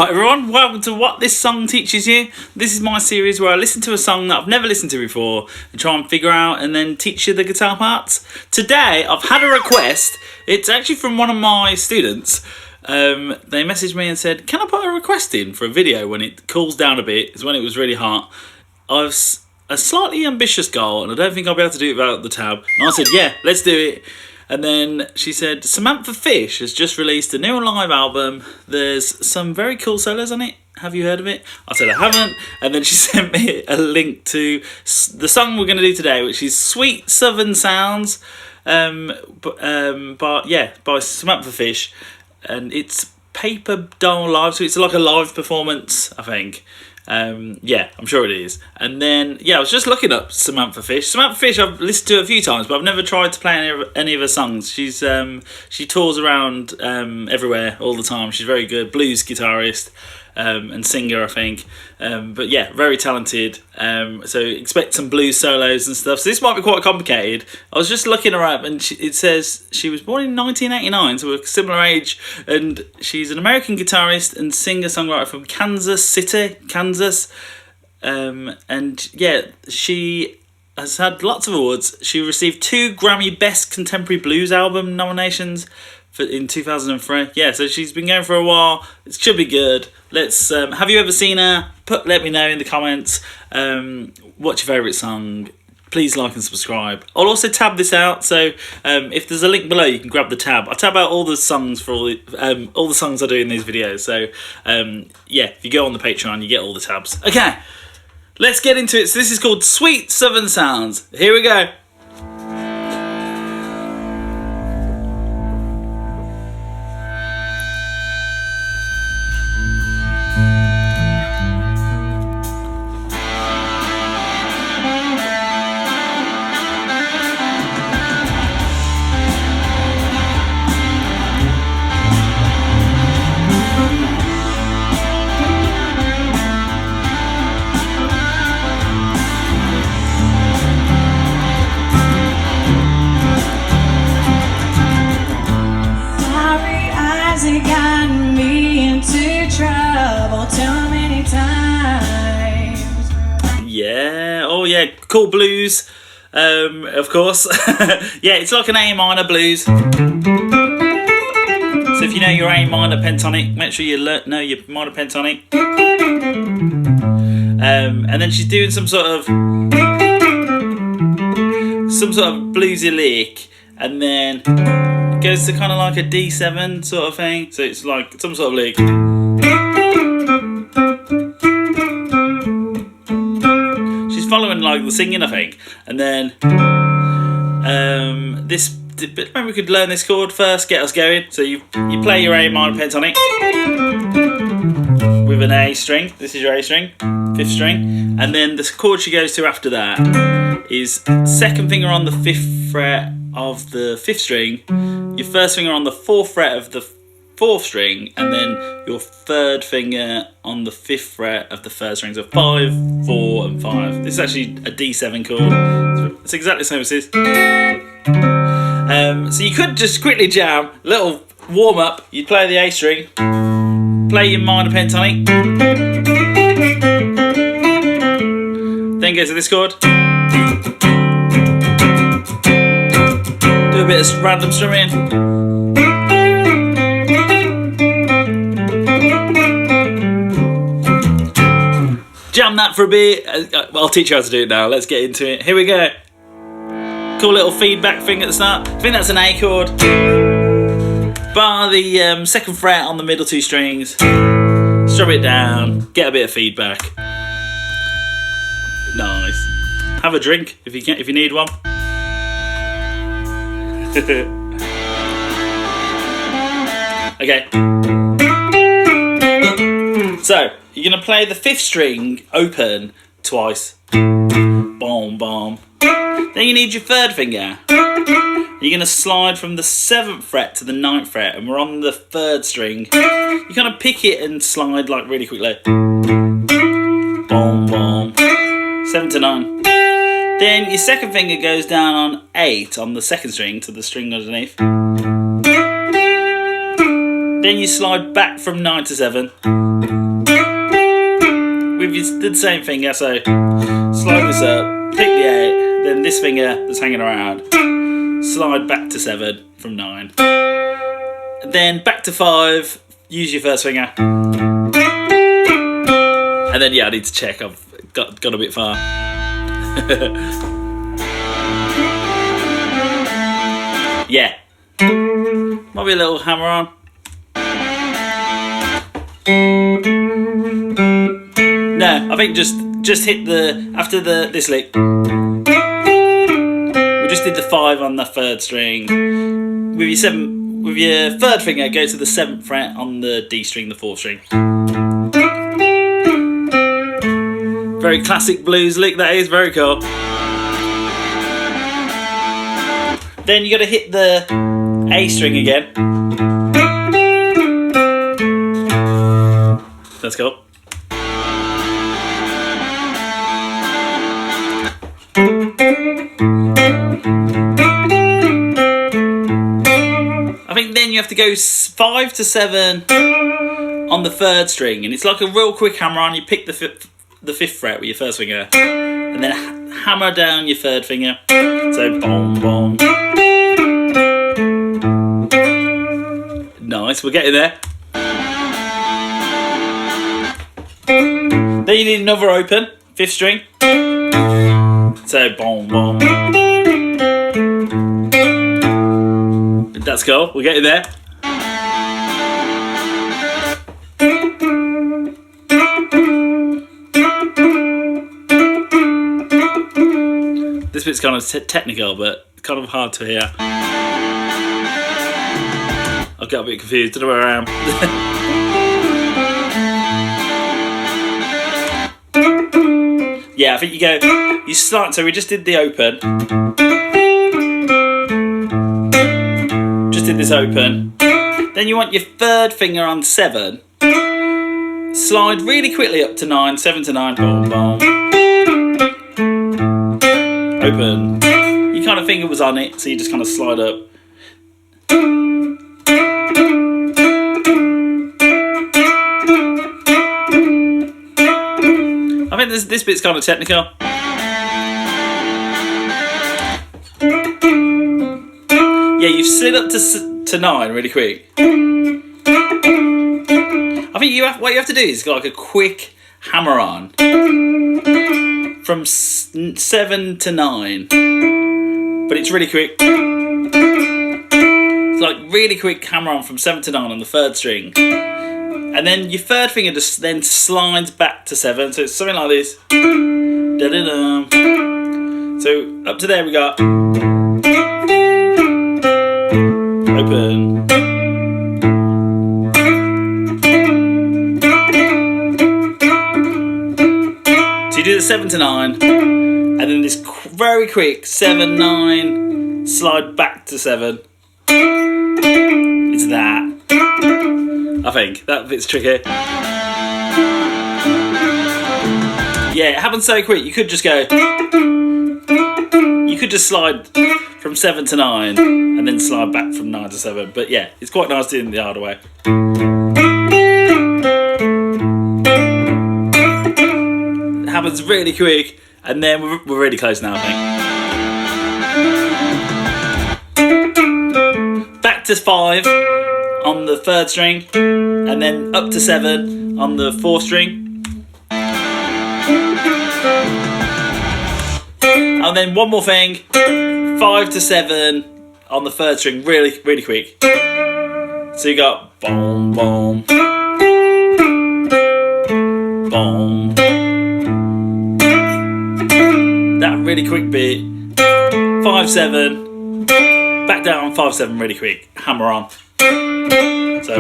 Alright everyone, welcome to What This Song Teaches You. This is my series where I listen to a song that I've never listened to before and try and figure out and then teach you the guitar parts. Today I've had a request. It's actually from one of my students. They messaged me and said, can I put a request in for a video when it cools down a bit? It's when it was really hot. I've a slightly ambitious goal and I don't think I'll be able to do it without the tab. And I said, yeah, let's do it. And then she said, Samantha Fish has just released a new live album. There's some very cool solos on it. Have you heard of it? I said, I haven't. And then she sent me a link to the song we're going to do today, which is Sweet Southern Sounds by Samantha Fish. And it's Paper Doll Live, so it's like a live performance, I think. Yeah, I'm sure it is. And then, yeah, I was just looking up Samantha Fish. Samantha Fish I've listened to a few times, but I've never tried to play any of her songs. She tours around everywhere all the time. She's very good, blues guitarist and singer, I think. But yeah, very talented. So expect some blues solos and stuff. So this might be quite complicated. I was just looking her up, and it says she was born in 1989, so we're a similar age. And she's an American guitarist and singer-songwriter from Kansas City, Kansas. And yeah, she has had lots of awards. She received 2 Grammy Best Contemporary Blues Album nominations in 2003. Yeah, so she's been going for a while. It should be good. Let's have you ever seen her? Let me know in the comments. What's your favourite song? Please like and subscribe. I'll also tab this out, so if there's a link below, you can grab the tab. I tab out all the songs for all the songs I do in these videos. So yeah, if you go on the Patreon, you get all the tabs. Okay, let's get into it. So this is called Sweet Southern Sounds. Here we go. Yeah, oh yeah, cool blues, of course. Yeah, it's like an A minor blues. So if you know your A minor pentatonic, make sure you know your minor pentatonic. And then she's doing some sort of bluesy lick, and then it goes to kind of like a D7 sort of thing. So it's like some sort of lick. Following like the singing, I think, and then maybe we could learn this chord first, get us going. So you play your A minor pentatonic with an A string. This is your A string, 5th string, and then the chord she goes to after that is 2nd finger on the 5th fret of the 5th string, your 1st finger on the 4th fret of the 4th string, and then your 3rd finger on the 5th fret of the 1st string. So 5, 4 and 5. This is actually a D7 chord. It's exactly the same as this. So you could just quickly jam, little warm up. You play the A string, play your minor pentatonic, then go to this chord, do a bit of random strumming. Jam that for a bit. I'll teach you how to do it now. Let's get into it. Here we go. Cool little feedback thing at the start. I think that's an A chord. Bar the 2nd fret on the middle 2 strings. Strum it down. Get a bit of feedback. Nice. Have a drink if you need one. Okay. So you're going to play the 5th string open twice. Boom, boom. Then you need your 3rd finger. You're going to slide from the 7th fret to the 9th fret, and we're on the 3rd string. You kind of pick it and slide like really quickly. Boom, boom. 7 to 9. Then your 2nd finger goes down on 8 on the 2nd string to the string underneath. Then you slide back from 9 to 7. With the same finger, so slide this up, pick the 8, then this finger that's hanging around, slide back to 7 from 9. Then back to 5, use your first finger. And then, yeah, I need to check, I've got a bit far. Yeah. Might be a little hammer-on. No, I think just hit the, after this lick, we just did the 5 on the 3rd string. With your 3rd finger, go to the 7th fret on the D string, the 4th string. Very classic blues lick that is, very cool. Then you got to hit the A string again. That's cool. I think then you have to go 5 to 7 on the 3rd string, and it's like a real quick hammer on. You pick the 5th fret with your first finger, and then hammer down your 3rd finger. So boom, boom. Nice, we're getting there. Then you need another open 5th string. So boom, boom. That's cool, we're getting there. This bit's kind of technical, but kind of hard to hear. I got a bit confused, don't know where I am. Yeah, I think you start, so we just did the open. Just did this open. Then you want your 3rd finger on 7. Slide really quickly up to 9, 7 to 9. Boom, boom. Open. Your kind of finger was on it, so you just kind of slide up. I think this bit's kind of technical. Yeah, you've slid up to 9 really quick. I think what you have to do is go like a quick hammer on from 7 to 9, but it's really quick. It's like really quick hammer on from 7 to 9 on the 3rd string. And then your 3rd finger just then slides back to 7, so it's something like this. Da-da-da. So up to there we got open. So you do the 7 to 9, and then this very quick 7, 9, slide back to 7. It's that. I think that bit's tricky. Yeah, it happens so quick. You could just go. You could just slide from 7 to 9 and then slide back from 9 to 7. But yeah, it's quite nice doing it the harder way. It happens really quick, and then we're really close now, I think. Back to 5 on the 3rd string, and then up to 7 on the 4th string. And then one more thing, 5 to 7 on the 3rd string, really, really quick. So you got boom, boom, boom. That really quick bit, 5, 7, back down, 5, 7, really quick, hammer on. So,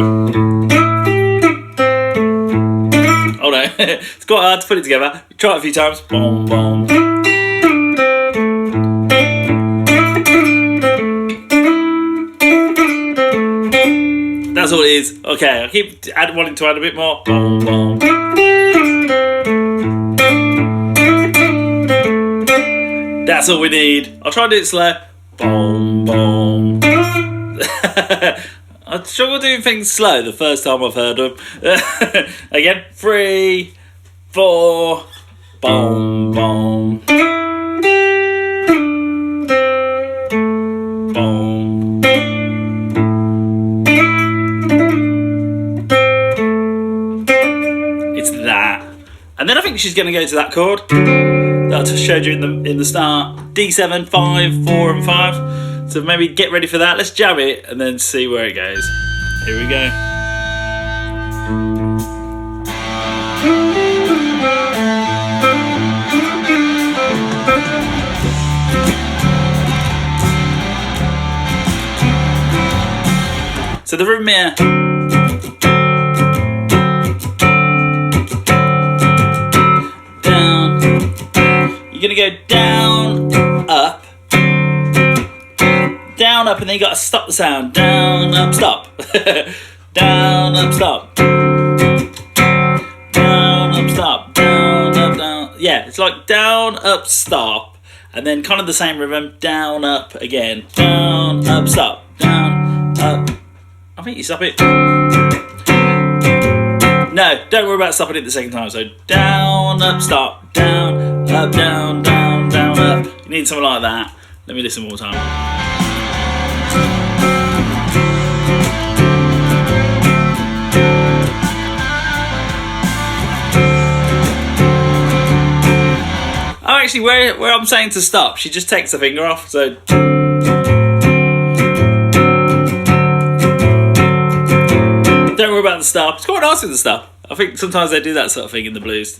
oh no, it's quite hard to put it together. Try it a few times. Boom, boom. That's all it is. Okay, I keep wanting to add a bit more. Boom, boom. That's all we need. I'll try to do it slow. Boom, boom. I struggle doing things slow the first time I've heard them. Again, 3, 4, boom, boom, boom. It's that, and then I think she's going to go to that chord that I showed you in the start. D7, 5, 4, and 5. So maybe get ready for that. Let's jam it and then see where it goes. Here we go. So the rhythm here. Down. You're gonna go down, up. Down, up, and then you gotta stop the sound. Down, up, stop. Down, up, stop. Down, up, stop. Down, up, down. Yeah, it's like down, up, stop. And then kind of the same rhythm. Down, up, again. Down, up, stop. Down, up. I think you stop it. No, don't worry about stopping it the second time. So down, up, stop. Down, up, down, down, down, up. You need something like that. Let me listen one more time. Oh, actually, where I'm saying to stop, she just takes the finger off. So don't worry about the stop. It's quite nice with the stop. I think sometimes they do that sort of thing in the blues.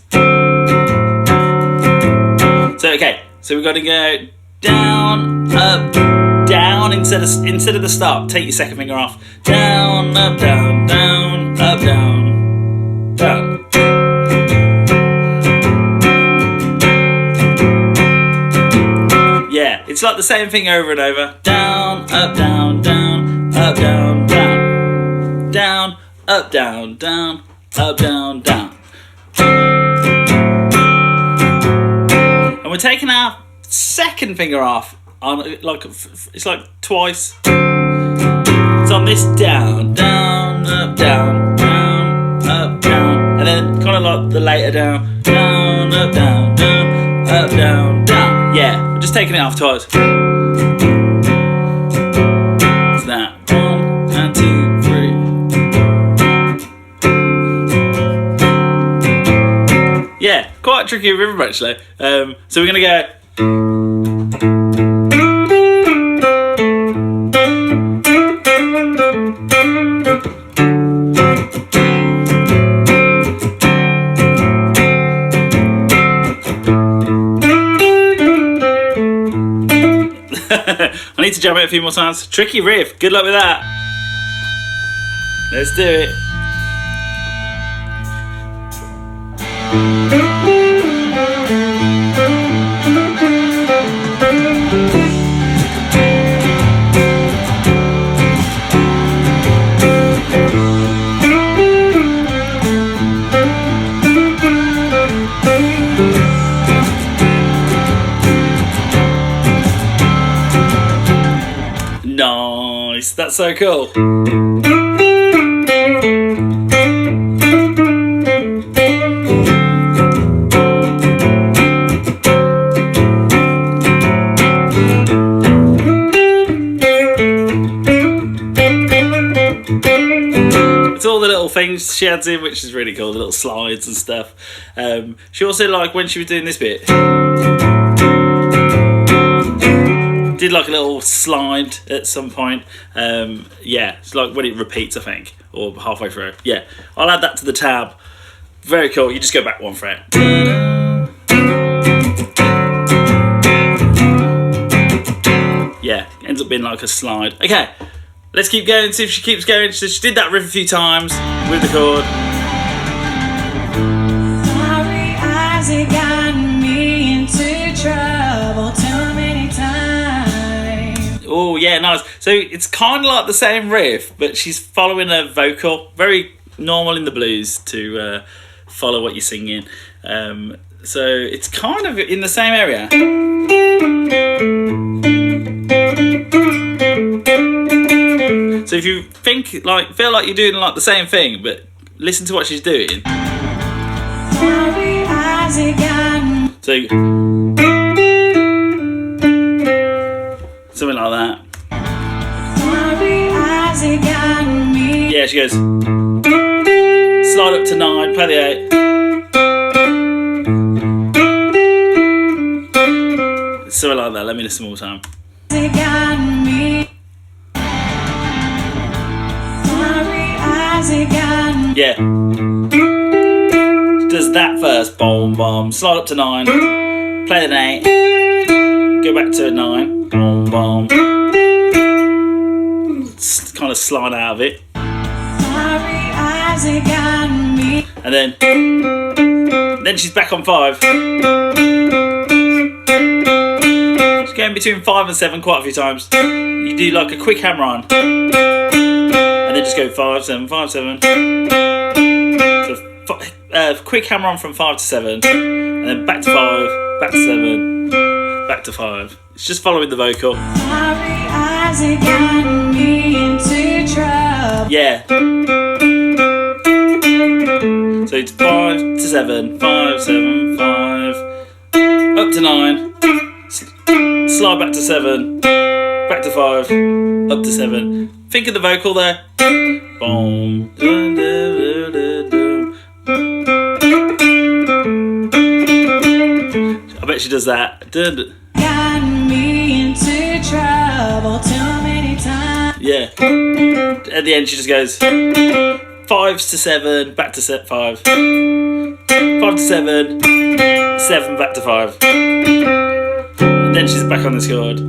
So okay, so we've got to go down, up, down instead of the stop. Take your second finger off. Down, up, down, down, up, down, down. Yeah, it's like the same thing over and over. Down, up, down, down, up, down, down, down, up, down, down, up, down, down. And we're taking our second finger off on it's like twice. It's on this down, down, up, down, down, up, down, and then kind of like the later down, down, up, down, down, up, down, down. Yeah, we're just taking it off twice. It's that 1 and 2, 3. Yeah, quite a tricky rhythm actually. So we're gonna go. I need to jam it a few more times. Tricky riff. Good luck with that. Let's do it. Nice, that's so cool. It's all the little things she adds in, which is really cool, the little slides and stuff. She also, like, when she was doing this bit, did like a little slide at some point. Yeah, it's like when it repeats, I think, or halfway through. Yeah, I'll add that to the tab. Very cool. You just go back one fret. Yeah, ends up being like a slide. Okay, let's keep going, see if she keeps going. So she did that riff a few times with the chord. Sorry, Isaac got me into trouble too many times. Oh yeah, nice. So it's kind of like the same riff, but she's following a vocal. Very normal in the blues to follow what you're singing. So it's kind of in the same area. So So if you feel like you're doing like the same thing, but listen to what she's doing. So something like that. Yeah, she goes slide up to 9, play the 8. Something like that. Let me listen one more time. Yeah. She does that first. Boom, boom. Slide up to 9. Play an 8. Go back to a 9. Boom, boom. Kind of slide out of it. And then she's back on 5. She's going between 5 and 7 quite a few times. You do like a quick hammer-on. And then just go 5, 7, 5, 7. So quick hammer-on from 5 to 7. And then back to 5, back to 7, back to 5. It's just following the vocal. Yeah. So it's 5 to 7, 5, 7, 5, up to 9, slide back to 7, back to 5, up to 7. Think of the vocal there. Boom. I bet she does that. Yeah. At the end, she just goes 5s to 7, back to 5, 5 to 7, 7 back to 5. And then she's back on this chord.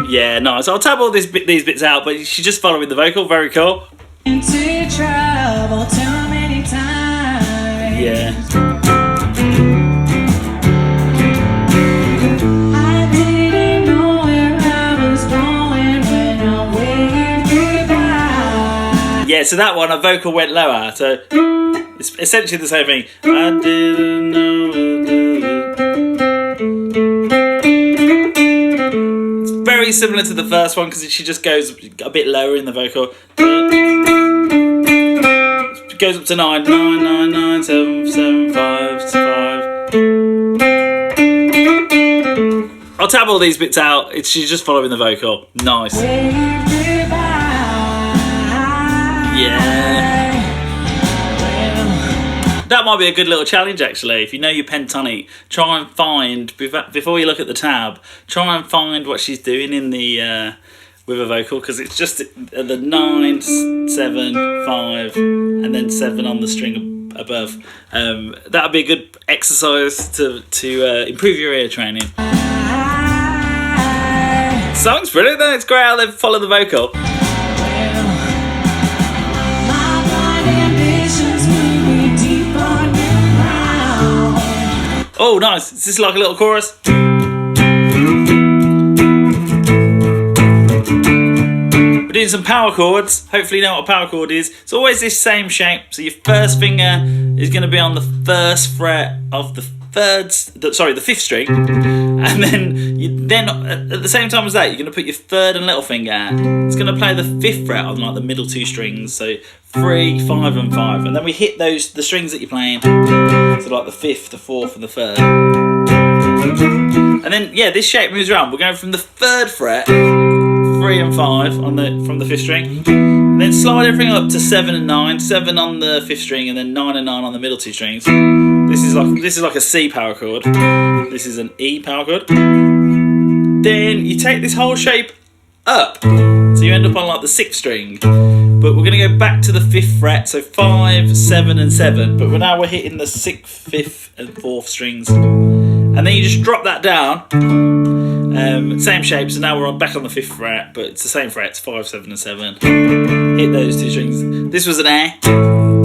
Yeah, nice. I'll tab all these bits out, but she's just following the vocal. Very cool. Into trouble too many times. Yeah. Yeah, so that one, a vocal went lower, so it's essentially the same thing. I didn't know. It's very similar to the first one because she just goes a bit lower in the vocal. It goes up to 9, 9, 9, 9, 7, 7, 5, 5. I'll tab all these bits out. She's just following the vocal. Nice. Yeah. That might be a good little challenge actually. If you know your pentatonic, try and find, before you look at the tab, try and find what she's doing in the with a vocal, because it's just the 9, 7, 5 and then 7 on the string above. That would be a good exercise to improve your ear training. Song's brilliant though, it's great how they follow the vocal. Oh, nice. Is this like a little chorus? We're doing some power chords. Hopefully you know what a power chord is. It's always this same shape. So your first finger is going to be on the first fret of the fifth string. And then at the same time as that, you're going to put your third and little finger. It's going to play the 5th fret on like the middle 2 strings. So 3, 5 and 5. And then we hit the strings that you're playing. So like the 5th, the 4th and the 3rd. And then, yeah, this shape moves around. We're going from the 3rd fret, 3 and 5 from the 5th string. And then slide everything up to 7 and 9. 7 on the 5th string and then 9 and 9 on the middle 2 strings. This is like a C power chord. This is an E power chord. Then you take this whole shape up. So you end up on like the 6th string. But we're going to go back to the 5th fret, so 5, 7 and 7. But now we're hitting the 6th, 5th and 4th strings. And then you just drop that down. Same shape, so now we're back on the 5th fret, but it's the same frets, 5, 7 and 7. Hit those 2 strings. This was an A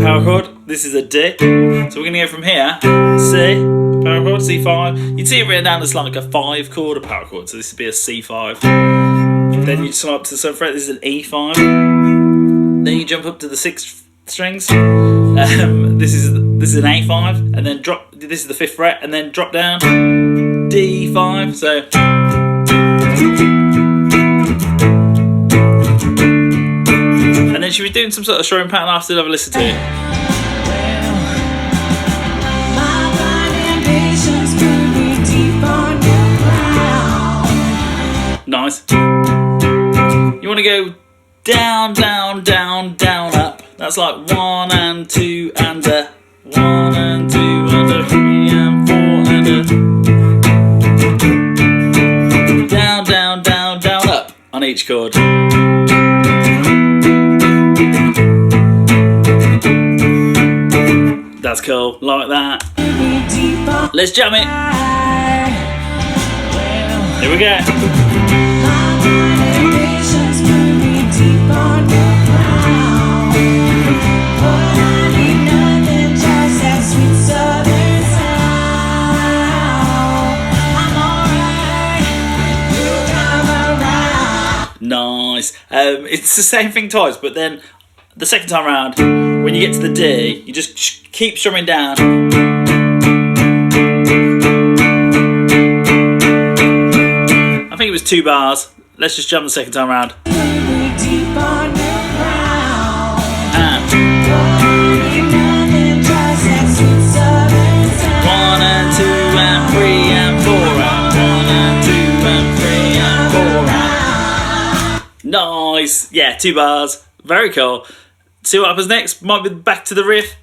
power chord, this is a D. So we're going to go from here, C, power chord, C5. You'd see it written down as like a 5 chord, a power chord, so this would be a C5. Then you slide up to the 7th fret, this is an E5. Then you jump up to the 6th strings. This is an A5, and then drop. This is the 5th fret, and then drop down D5. So, and then she'll be doing some sort of strumming pattern after. I'll have a listen to it. Nice. You want to go down, down, down, down, up. That's like 1 and 2 and a 1 and 2 and a 3 and 4 and a down, down, down, down, up on each chord. That's cool, like that. Let's jam it. Here we go. Nice. It's the same thing twice, but then the second time around, when you get to the D, you just keep strumming down. I think it was 2 bars. Let's just jump the second time around. Nice. Yeah, 2 bars. Very cool. See what happens next. Might be back to the riff.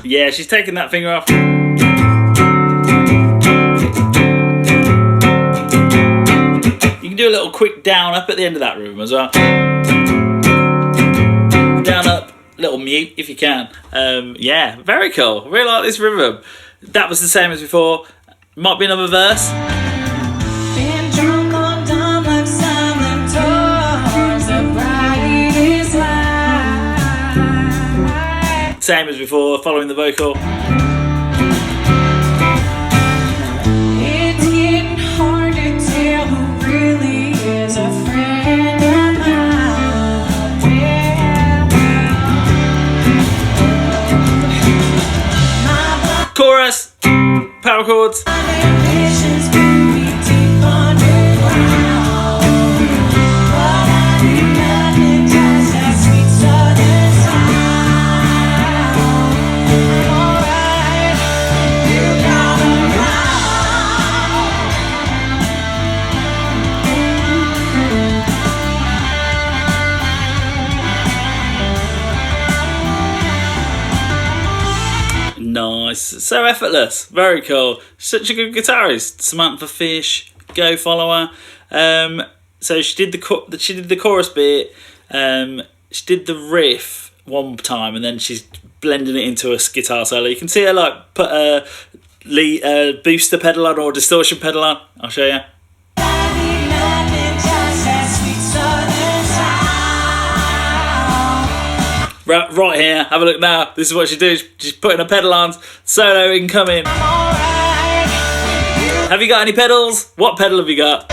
Yeah, she's taking that finger off. You can do a little quick down up at the end of that rhythm as well. Down up, little mute if you can. Yeah, very cool. Really like this rhythm. That was the same as before. Might be another verse. Same as before, following the vocal. It's getting hard to tell who really is a friend of mine. Chorus, power chords. Nice, so effortless, very cool. Such a good guitarist, Samantha Fish. Go follow her. So she did the chorus bit. She did the riff one time, and then she's blending it into a guitar solo. You can see her like put a booster pedal on or distortion pedal on. I'll show you. Right here, have a look now. This is what she does. She's putting a pedal on, solo incoming. Have you got any pedals? What pedal have you got?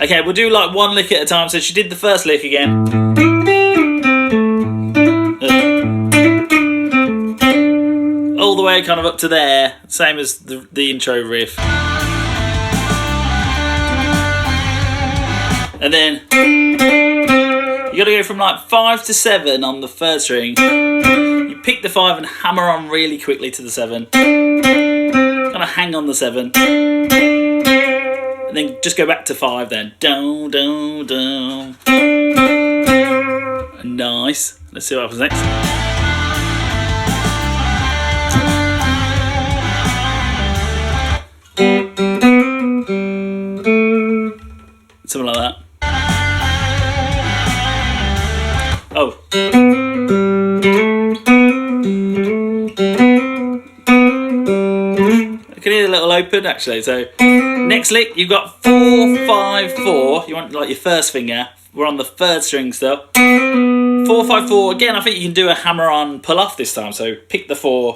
Okay, we'll do like 1 lick at a time. So she did the first lick again. All the way kind of up to there, same as the intro riff. And then you got to go from like 5 to 7 on the 3rd string. You pick the 5 and hammer on really quickly to the 7. Kind of hang on the 7. And then just go back to 5 then. Down, down, down. Nice. Let's see what happens next. Something like that. Oh. I can hear the little open actually, so Next lick, you've got 4, 5, 4. You want like your first finger. We're on the third string still. 4, 5, 4. Again, I think you can do a hammer-on pull-off this time. So pick the 4,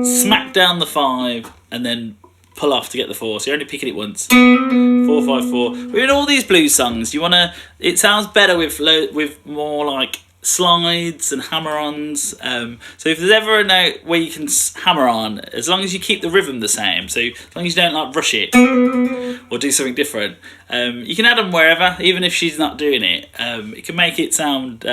smack down the 5, and then pull off to get the 4. So you're only picking it once. 4, 5, 4. We're in all these blues songs. You wanna. It sounds better with more like slides and hammer-ons. So if there's ever a note where you can hammer on, as long as you keep the rhythm the same, so as long as you don't like rush it or do something different, you can add them wherever, even if she's not doing it. It can make it sound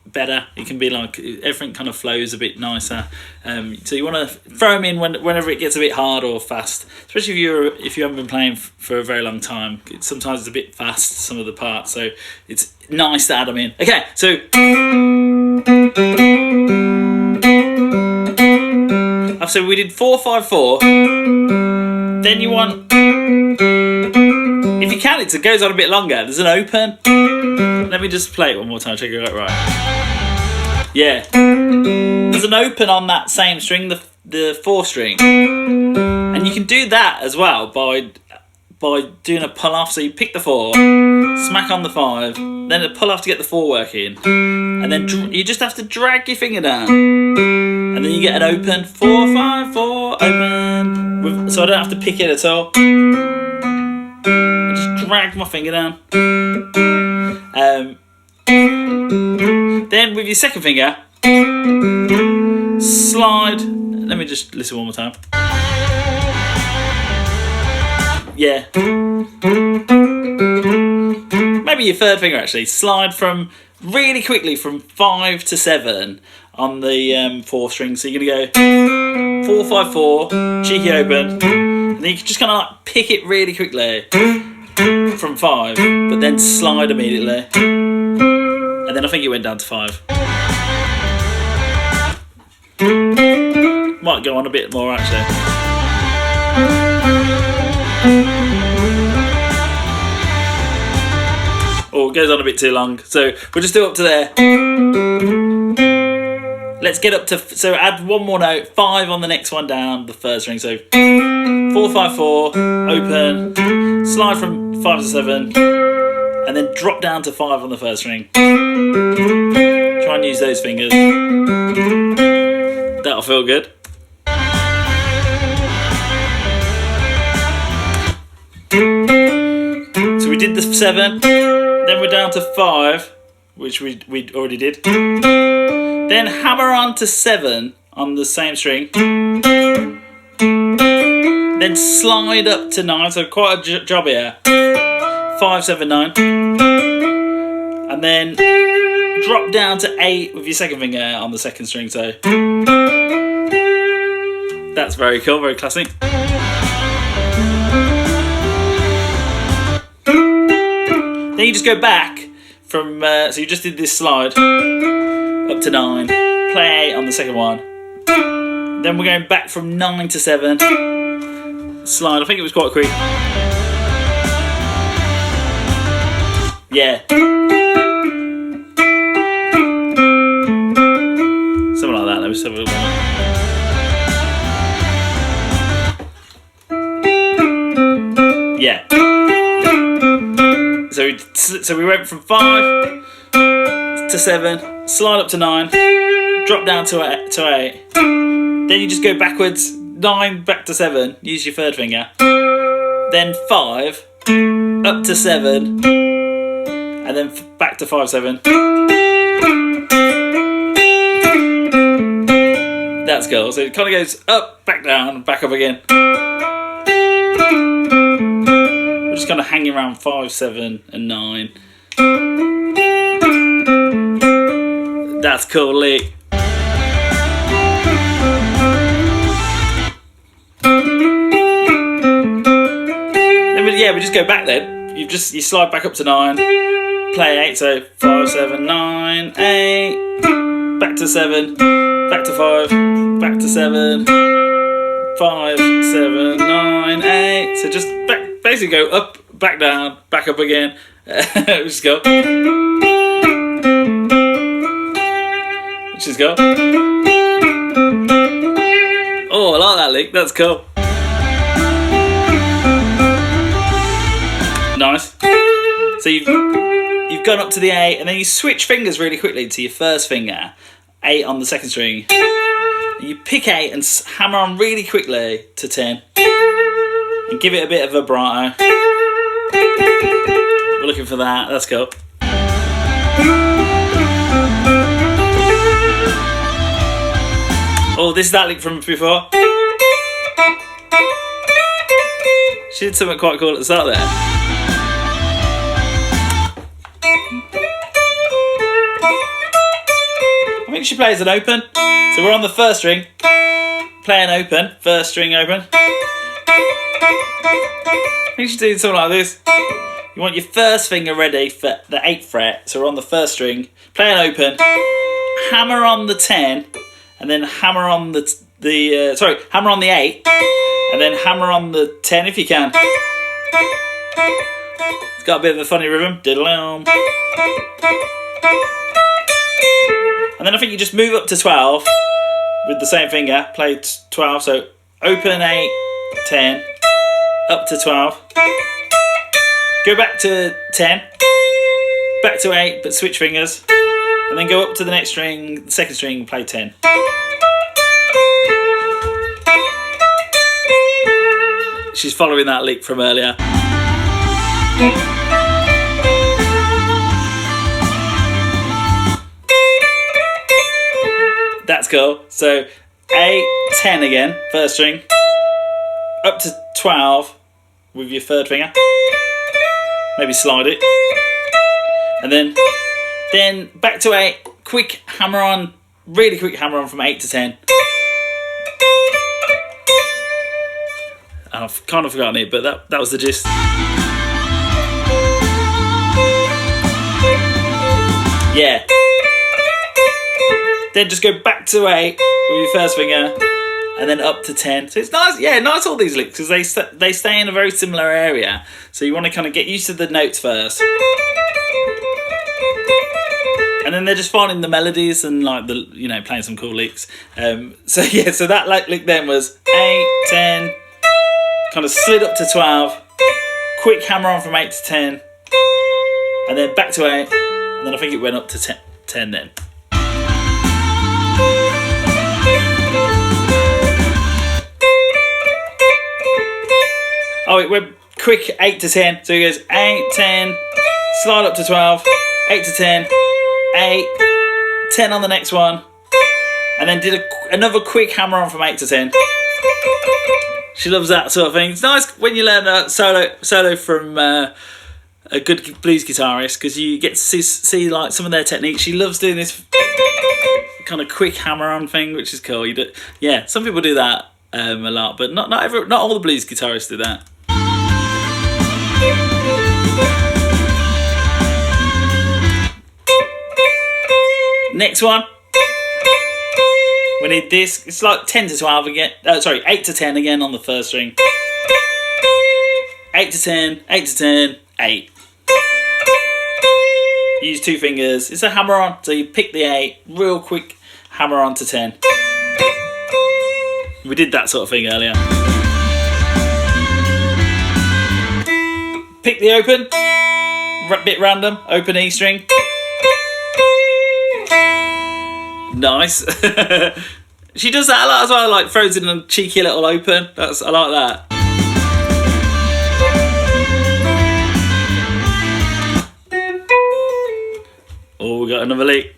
better. It can be like everything kind of flows a bit nicer. So you want to throw them in whenever it gets a bit hard or fast, especially if you haven't been playing for a very long time. Sometimes it's a bit fast, some of the parts, so it's nice to add them in. Okay, so so we did 4, 5, 4. Then you want, if you can, it goes on a bit longer. There's an open. Let me just play it one more time. Check it out right. Yeah. There's an open on that same string, the 4th string, and you can do that as well by doing a pull off. So you pick the 4, smack on the 5, then a pull off to get the 4 working, and then you just have to drag your finger down, and then you get an open 4, 5, 4 open. So I don't have to pick it at all. I just drag my finger down. Then with your second finger, slide. Let me just listen one more time. Yeah. Maybe your third finger actually. Slide from really quickly from 5 to 7 on the 4th string. So you're going to go 4, 5, 4, cheeky open. And then you can just kind of like pick it really quickly from 5, but then slide immediately. And then I think it went down to 5. Might go on a bit more actually. Oh, it goes on a bit too long. So we'll just do up to there. Let's get up to, so add one more note, 5 on the next one down, the first string. So 4, 5, 4, open, slide from 5 to 7, and then drop down to 5 on the first string. Try and use those fingers. That'll feel good. So we did the 7, then we're down to 5, which we already did. Then hammer on to 7 on the same string. Then slide up to 9, so quite a job here. 5, 7, 9. And then drop down to 8 with your second finger on the second string, so that's very cool, very classic. Then you just go back from, so you just did this slide up to 9, play 8 on the second one. Then we're going back from 9 to 7, slide, I think it was quite quick. Yeah. Something like that, let me just have a little bit. Yeah. So we went from 5 to 7, slide up to 9, drop down to 8. Then you just go backwards, 9 back to 7, use your third finger. Then 5, up to 7, and then back to 5, 7. That's cool. So it kind of goes up, back down, back up again. We're just kind of hanging around 5, 7, and 9. That's cool, lick. Yeah, we just go back then. You slide back up to 9, play 8, so 5, 7, 9, 8, back to 7, back to 5, back to 7, 5, 7, 9, 8. So just basically go up, back down, back up again. Just go. Just go. Oh, I like that lick. That's cool. So you've gone up to the A, and then you switch fingers really quickly to your first finger, 8 on the second string. And you pick 8 and hammer on really quickly to 10, and give it a bit of vibrato. We're looking for that. That's cool. Oh, this is that lick from before. She did something quite cool at the start there. I think she plays an open. So we're on the first string. Play an open. First string open. I think she's doing something like this. You want your first finger ready for the 8th fret. So we're on the first string. Play an open. Hammer on the 10. And then hammer on hammer on the 8. And then hammer on the 10 if you can. It's got a bit of a funny rhythm. Diddle-om. And then I think you just move up to 12 with the same finger. Play 12, so open 8, 10, up to 12. Go back to 10, back to 8, but switch fingers. And then go up to the next string, the second string, play 10. She's following that lick from earlier. That's cool. So 8, 10 again, first string, up to 12 with your third finger. Maybe slide it. And then back to 8, quick hammer on, really quick hammer on from 8 to 10. And I've kind of forgotten it, but that was the gist. Yeah. Then just go back to 8 with your first finger, and then up to 10. So it's nice, yeah, nice all these licks, because they stay in a very similar area. So you want to kind of get used to the notes first. And then they're just finding the melodies and like playing some cool licks. So that lick then was 8, 10, kind of slid up to 12, quick hammer on from 8 to 10, and then back to 8, and then I think it went up to 10 then. Oh, it went quick 8 to 10, so it goes 8, 10, slide up to 12, 8 to 10, 8, 10 on the next one, and then did another quick hammer on from 8 to 10. She loves that sort of thing. It's nice when you learn a solo from a good blues guitarist, because you get to see like some of their techniques. She loves doing this kind of quick hammer on thing, which is cool. Yeah, some people do that a lot, but not all the blues guitarists do that. Next one. We need this. It's like 10 to 12 again. 8 to 10 again on the first string. 8 to 10, 8 to 10, 8. Use 2 fingers. It's a hammer on. So you pick the 8, real quick hammer on to 10. We did that sort of thing earlier. Pick the open. Bit random. Open E string. Nice. She does that a lot as well, like throws in a cheeky little open. I like that. Oh, we got another lick.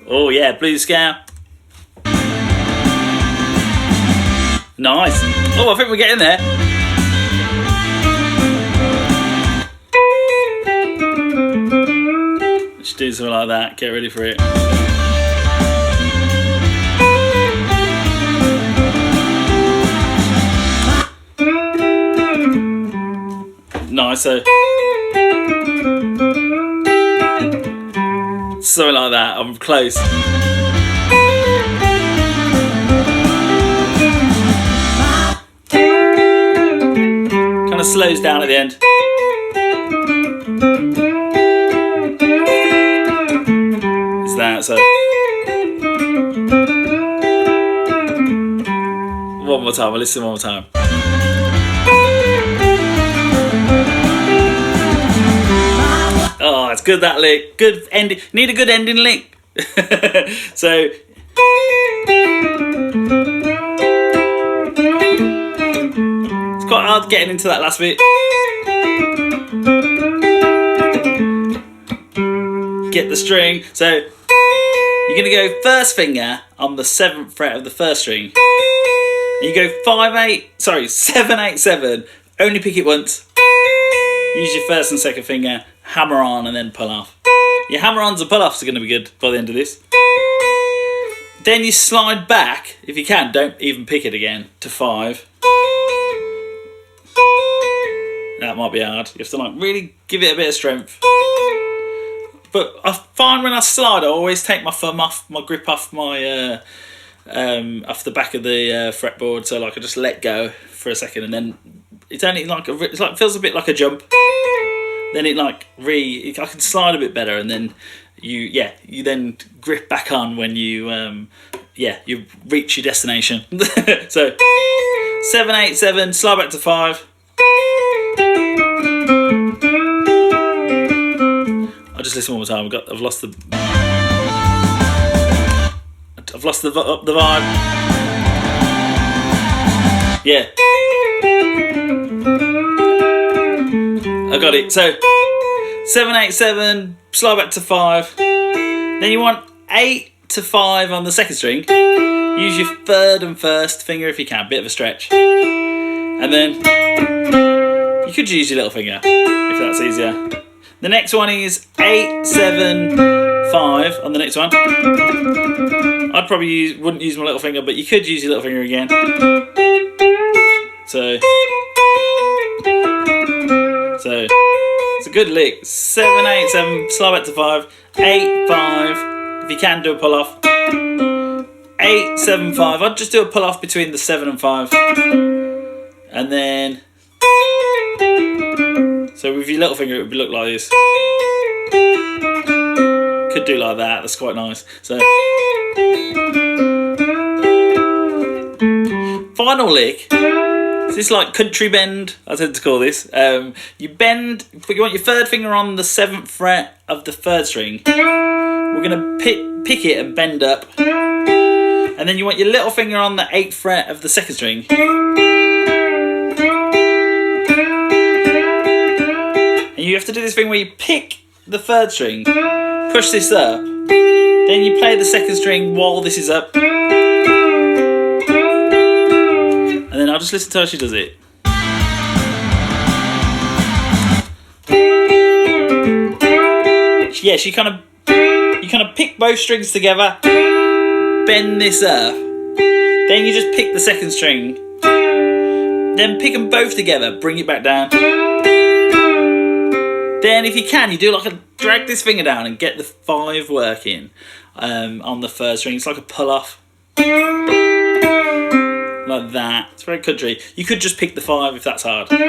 Oh yeah, blues scale. Nice. Oh, I think we're getting there. Just do something like that. Get ready for it. Nice. So something like that. I'm close. Kind of slows down at the end. It's that. So one more time. I'll listen one more time. it's good, that lick. Good ending. Need a good ending lick. So. It's quite hard getting into that last bit. Get the string. So you're going to go first finger on the 7th fret of the first string. And you go 7, 8, 7. Only pick it once. Use your first and second finger, hammer on, and then pull off. Your hammer-ons and pull-offs are going to be good by the end of this. Then you slide back, if you can, don't even pick it again, to 5. That might be hard. You have to like really give it a bit of strength. But I find when I slide, I always take my thumb off, my grip off my off the back of the fretboard. So like I just let go for a second, and then it's only like feels a bit like a jump. Then it like I can slide a bit better, and then you then grip back on when you you reach your destination. So 7, 8, 7, slide back to 5. I'll just listen one more time. I've lost the vibe. Yeah. I got it. So 7, 8, 7, slide back to 5. Then you want 8 to 5 on the second string. Use your 3rd and 1st finger if you can, bit of a stretch. And then you could use your little finger if that's easier. The next one is 8, 7, 5 on the next one. I'd probably wouldn't use my little finger, but you could use your little finger again. So it's a good lick. 7, 8, 7, slide back to 5. 8, 5. If you can, do a pull off. 8, 7, 5. I'd just do a pull off between the 7 and 5. And then, so with your little finger, it would look like this. Could do like that. That's quite nice. So, final lick. This is like country bend, I tend to call this. You bend, you want your 3rd finger on the 7th fret of the 3rd string. We're going to pick it and bend up. And then you want your little finger on the 8th fret of the 2nd string. And you have to do this thing where you pick the 3rd string, push this up, then you play the 2nd string while this is up. And then I'll just listen to how she does it. Yeah, you kind of pick both strings together, bend this up, then you just pick the 2nd string, then pick them both together, bring it back down. Then if you can, you do like a drag this finger down and get the 5 working on the 3rd string. It's like a pull off. Like that. It's very country. You could just pick the 5 if that's hard. Something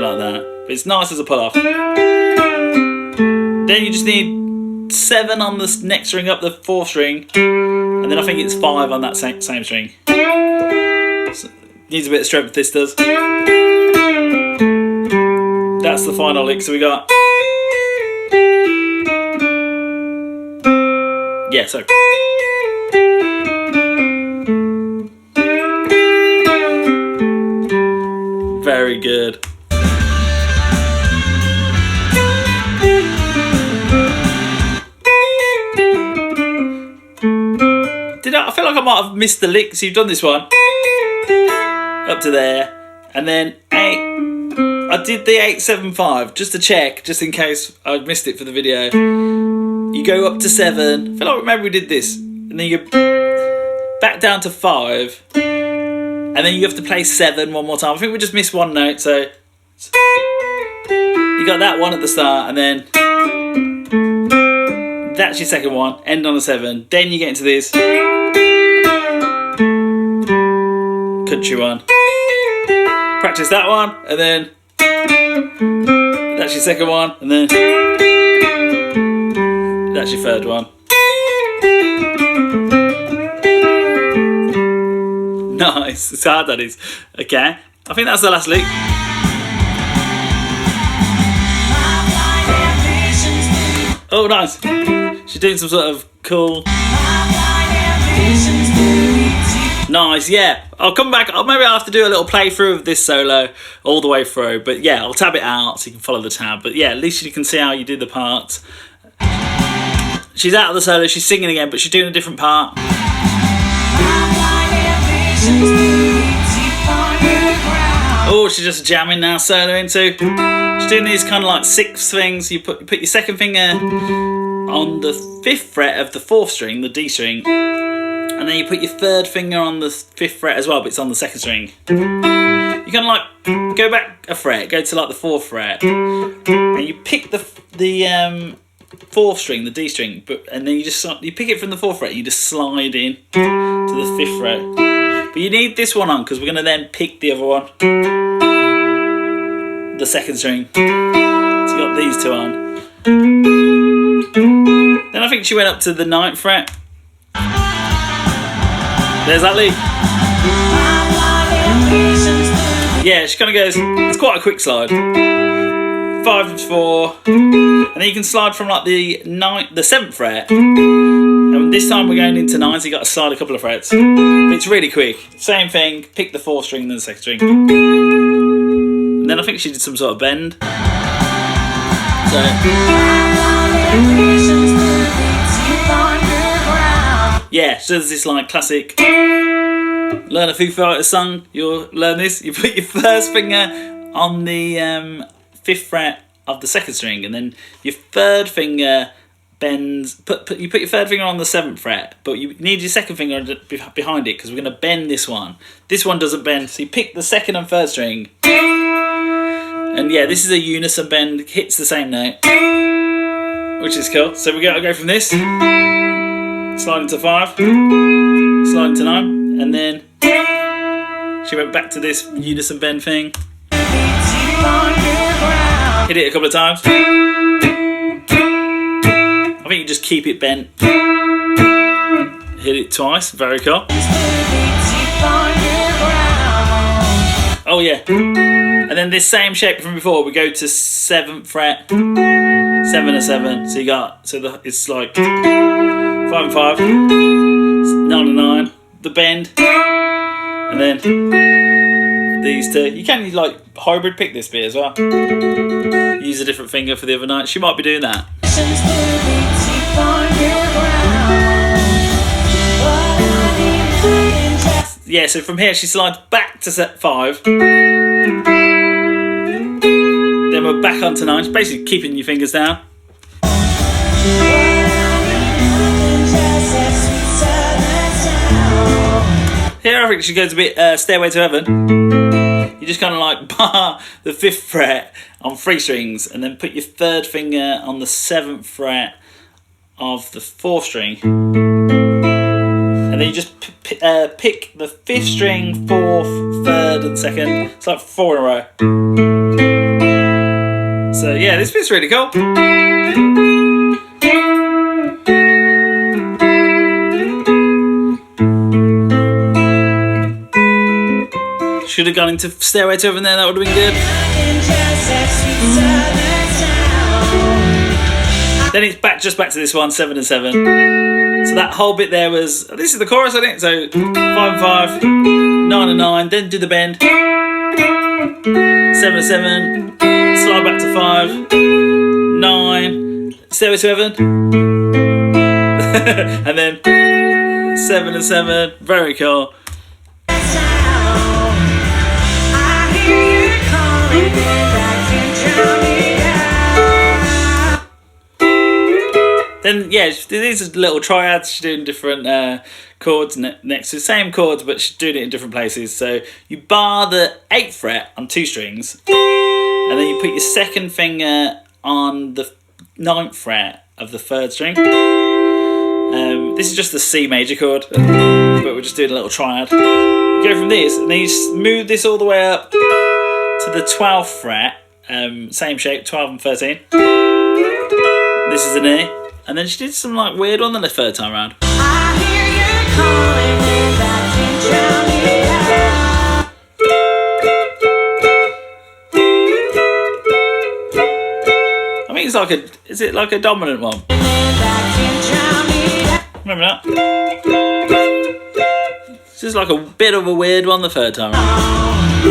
like that. But it's nice as a pull off. Then you just need 7 on the next string up the 4th string. And then I think it's 5 on that same string. So, needs a bit of strength, this does. That's the final lick. So we got. Yeah, so. Very good. I feel like I might have missed the lick. So you've done this one up to there, and then 8. I did the 8, 7, 5 just to check, just in case I missed it for the video. You go up to 7. I feel like maybe we did this, and then you go back down to 5. And then you have to play 7 one more time. I think we just missed one note, so you got that one at the start, and then that's your second one. End on a 7. Then you get into this country one. Practice that one, and then that's your second one, and then that's your 3rd one. Nice, it's hard that is. Okay, I think that's the last lick. Oh, nice. She's doing some sort of cool. Nice, yeah. I'll come back. Maybe I'll have to do a little playthrough of this solo all the way through. But yeah, I'll tab it out so you can follow the tab. But yeah, at least you can see how you do the parts. She's out of the solo. She's singing again, but she's doing a different part. Oh, she's just jamming now, soloing too. She's doing these kind of like sixth things. You put your second finger on the 5th fret of the 4th string, the D string, and then you put your 3rd finger on the 5th fret as well, but it's on the 2nd string. You kind of like go back a fret, go to like the 4th fret, and you pick the 4th string, the D string, and then you pick it from the 4th fret. You just slide in to the 5th fret. But you need this one on because we're going to then pick the other one, the 2nd string. So you got these two on. Then I think she went up to the 9th fret. There's that lead. Yeah, she kind of goes. It's quite a quick slide. 5 to 4, and then you can slide from like the 7th fret. And this time we're going into 9, so you got to slide a couple of frets. But it's really quick. Same thing. Pick the 4th string, then the 2nd string. And then I think she did some sort of bend. So. Yeah, so there's this like classic. Learn a Foo Fighters song. You'll learn this. You put your 1st finger on the 5th fret of the 2nd string, and then your 3rd finger bends. You put your 3rd finger on the 7th fret, but you need your 2nd finger behind it because we're going to bend this one. This one doesn't bend, so you pick the 2nd and 3rd string, and yeah, this is a unison bend. Hits the same note, which is cool. So we got to go from this, slide into 5, slide into 9, and then she went back to this unison bend thing. Hit it a couple of times. I think you just keep it bent. Hit it twice. Very cool. Oh yeah. And then this same shape from before, we go to 7th fret, 7 and 7. So you got it's like 5 and 5, 9 and 9, the bend, and then these two. You can like hybrid pick this bit as well. Use a different finger for the other note. She might be doing that. Yeah, so from here she slides back to set 5. Then we're back onto 9. It's basically keeping your fingers down. Here I think she goes a bit Stairway to Heaven. You just kind of like bar the 5th fret on 3 strings and then put your 3rd finger on the 7th fret of the 4th string. And then you just pick the 5th string, 4th, 3rd and 2nd. It's like 4 in a row. So yeah, this bit's really cool. Should have gone into Stairway to Heaven there, that would have been good. Then it's just back to this one, 7 and 7. So that whole bit there was, this is the chorus, I think. So 5 and 5, 9 and 9, then do the bend. 7 and 7, slide back to 5, 9, Stairway to Heaven. And then 7 and 7, very cool. Then yeah, these are little triads. She's doing different chords next to the same chords, but she's doing it in different places. So you bar the 8th fret on 2 strings, and then you put your 2nd finger on the 9th fret of the 3rd string. This is just the C major chord, but we're just doing a little triad. You go from this, and then you smooth this all the way up to the 12th fret. Same shape, 12 and 13. This is an E. And then she did some like weird one the 3rd time around. I hear you calling me back in Jamaica. I mean, it's like a, is it like a dominant one? Remember that? It's just like a bit of a weird one the third time around.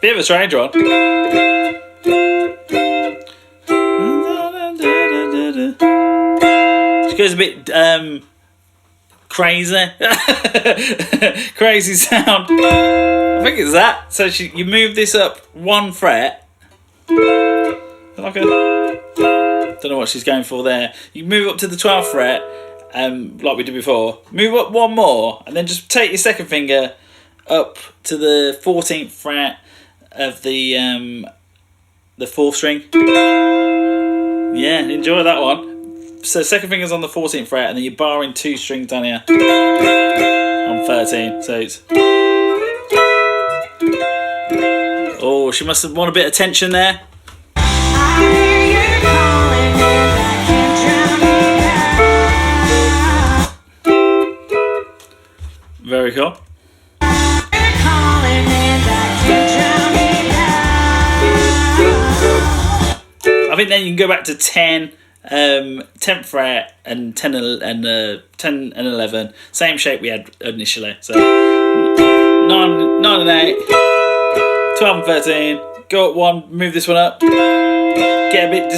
Bit of a strange one. She goes a bit crazy. Crazy sound. I think it's that. So you move this up 1 fret. Like a, don't know what she's going for there. You move up to the 12th fret, like we did before. Move up 1 more, and then just take your second finger up to the 14th fret of the 4th string. Yeah, enjoy that one. So second finger's on the 14th fret, and then you're barring 2 strings down here on 13. So it's, oh, she must have won a bit of tension there. Very cool. I think then you can go back to 10, 10th fret, and 10 and 11. Same shape we had initially. So 9 and 8, 12 and 13. Go up 1, move this one up, get a bit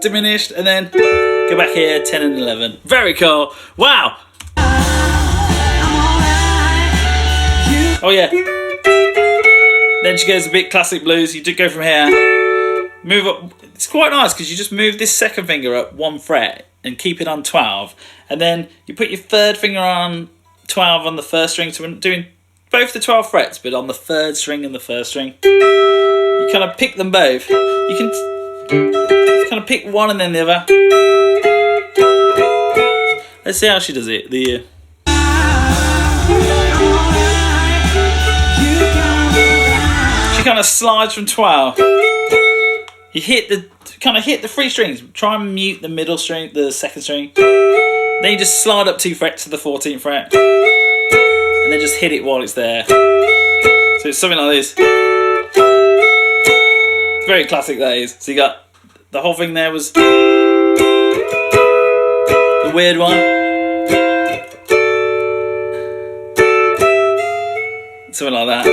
diminished, and then go back here, 10 and 11. Very cool. Wow. Oh yeah. Then she goes a bit classic blues. You do go from here, move up. It's quite nice because you just move this second finger up 1 fret and keep it on 12, and then you put your third finger on 12 on the first string. So we're doing both the 12 frets, but on the 3rd string and the 1st string. You kind of pick them both. You can kind of pick one and then the other. Let's see how she does it. She kind of slides from 12. You hit the 3 strings. Try and mute the middle string, the 2nd string. Then you just slide up 2 frets to the 14th fret, and then just hit it while it's there. So it's something like this. Very classic, that is. So you got the whole thing there was the weird one. Something like that.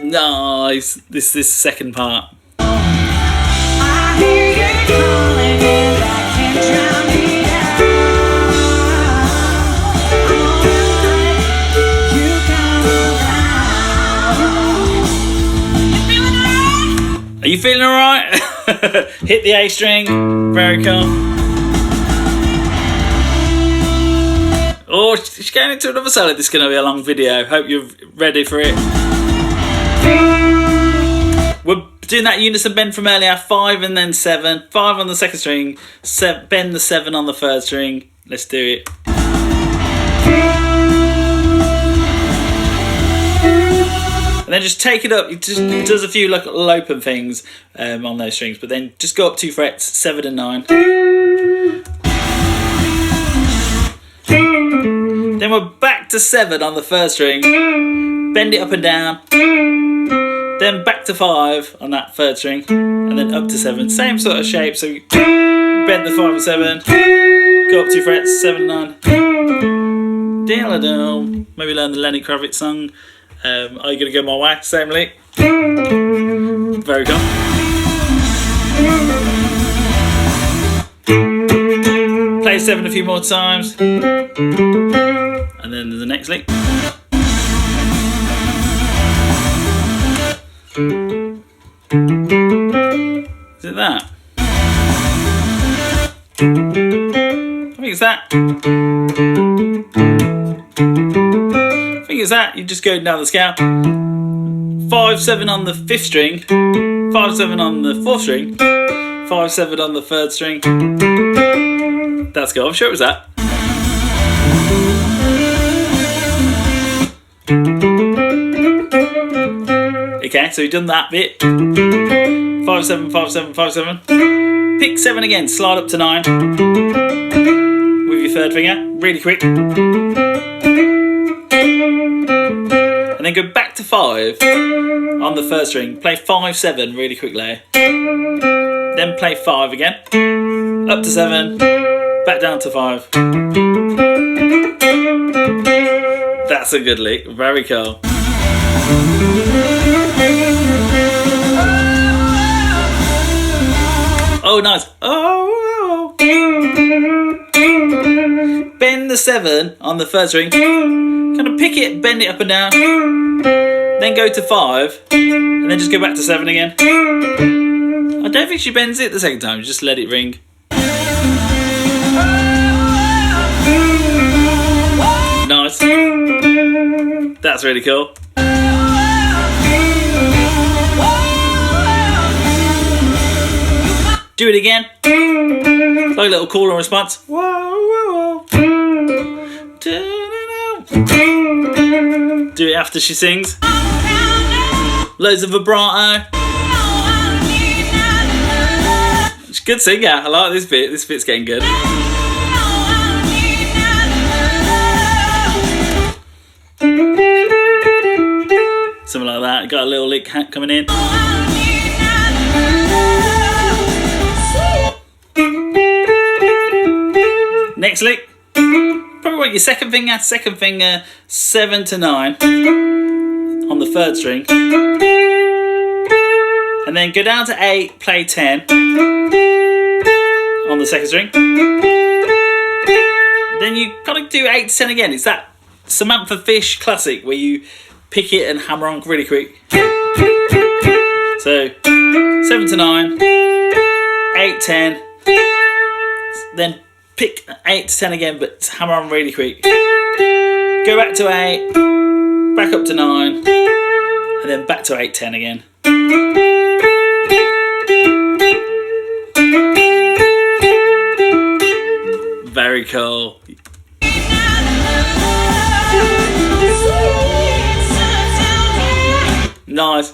Nice. This second part. I hear you calling and I can't drown me out. Are you feeling alright? Hit the A string. Very cool. Oh, she's going into another solo. This is going to be a long video. Hope you're ready for it. We're doing that unison bend from earlier. 5 and then 7. 5 on the 2nd string. Bend the 7 on the 3rd string. Let's do it. And then just take it up. It does a few like open things on those strings, but then just go up 2 frets, 7 and 9. Then we're back to 7 on the 1st string. Bend it up and down. Then back to 5 on that 3rd string, and then up to 7. Same sort of shape. So bend the 5 and 7. Go up 2 frets, 7 and 9. Diddle-dum. Maybe learn the Lenny Kravitz song. Are you gonna go my way? Same lick. Very cool. Play 7 a few more times, and then the next lick. Is it that? I think it's that. I think it's that. You just go down the scale. 5, 7 on the 5th string. 5, 7 on the 4th string. 5, 7 on the 3rd string. That's cool. I'm sure it was that. Okay, so you've done that bit. 5, 7, 5, 7, 5, 7. Pick 7 again, slide up to 9 with your 3rd finger, really quick. and then go back to 5 on the first string. Play 5, 7 really quickly. Then play 5 again. Up to 7. Back down to 5. That's a good lick. Very cool. Oh, nice. Oh. Bend the 7 on the first string. Kind of pick it, bend it up and down. Then go to 5. And then just go back to 7 again. I don't think she bends it the second time. Just let it ring. Nice. That's really cool. Do it again. Like a little call and response. Whoa, whoa, whoa. Do it after she sings. Loads of vibrato. She's a good singer. I like this bit. This bit's getting good. Something like that. Got a little lick coming in. Next lick. Probably want your second finger. Second finger 7 to 9 on the third string. And then go down to 8, play 10 on the second string. Then you gotta do 8 to 10 again. It's that Samantha Fish classic where you pick it and hammer on really quick. So 7 to 9, 8, 10, then pick 8 to 10 again, but hammer on really quick. Go back to 8, back up to 9, and then back to 8, 10 again. Very cool. Nice.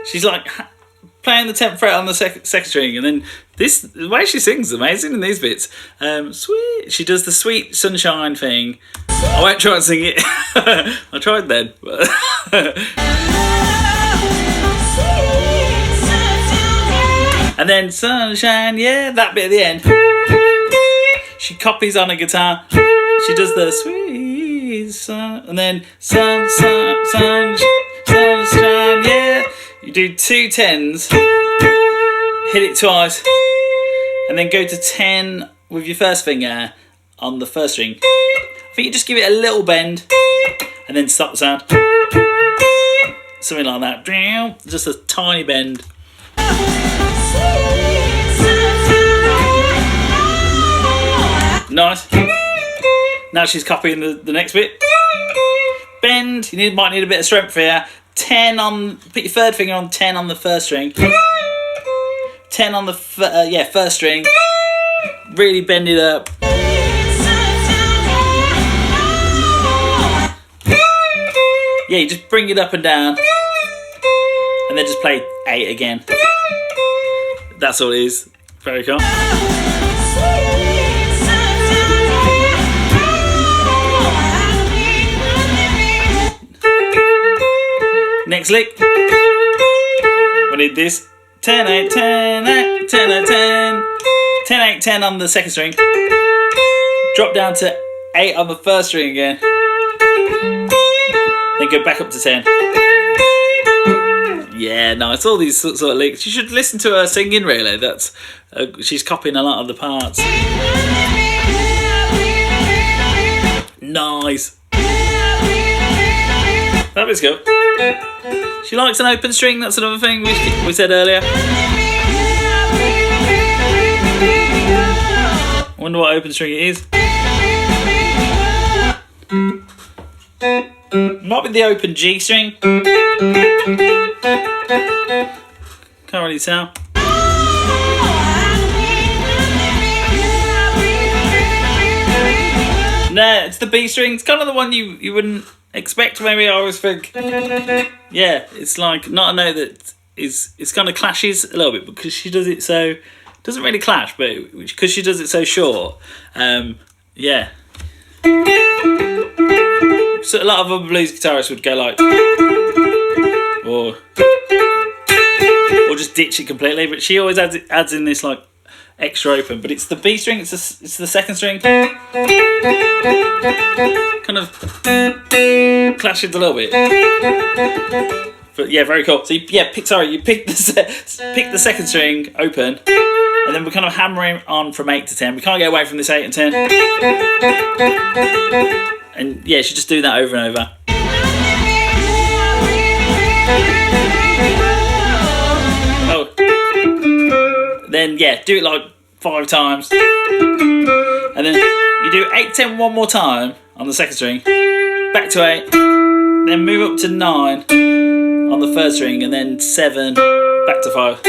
She's like playing the 10th fret on the second string, and then the way she sings is amazing in these bits. Sweet. She does the sweet sunshine thing. I won't try and sing it. I tried then. And then sunshine, yeah, that bit at the end. She copies on a guitar. She does the sweet sun, and then sunshine, yeah. You do 2 10s, hit it twice, and then go to 10 with your first finger on the first string. I think you just give it a little bend, and then stop the sound. Something like that. Just a tiny bend. Nice. Now she's copying the next bit. Bend. You might need a bit of strength here. 10 on. Put your third finger on 10 on the first string. 10 on the first string. Really bend it up. Yeah, you just bring it up and down, and then just play 8 again. That's all it is. Very cool. Next lick. We need this. 10, 8, 10, 8, 10, 8, 10. 10, 8, 10 on the second string. Drop down to 8 on the first string again. Then go back up to 10. Yeah, no, it's all these sort of licks. You should listen to her singing, really. That's she's copying a lot of the parts. Nice. That was good. She likes an open string, that's another thing we said earlier. I wonder what open string it is. Might be the open G string. Can't really tell. No, it's the B string. It's kind of the one you wouldn't expect, maybe. I always think. Yeah, it's like not a note that is. It's kind of clashes a little bit because she does it so. Doesn't really clash, but because she does it so short. Yeah. So a lot of other blues guitarists would go like, or just ditch it completely. But she always adds in this like extra open. But it's the B string. It's the second string. Kind of clashes a little bit. But yeah, very cool. So you pick the second string open, and then we're kind of hammering on from 8 to 10. We can't get away from this 8 and 10. And yeah, you should just do that over and over. Oh. Then yeah, do it like 5 times. And then you do 8, 10 one more time on the second string. Back to 8. Then move up to 9 on the third string, and then 7 back to 5.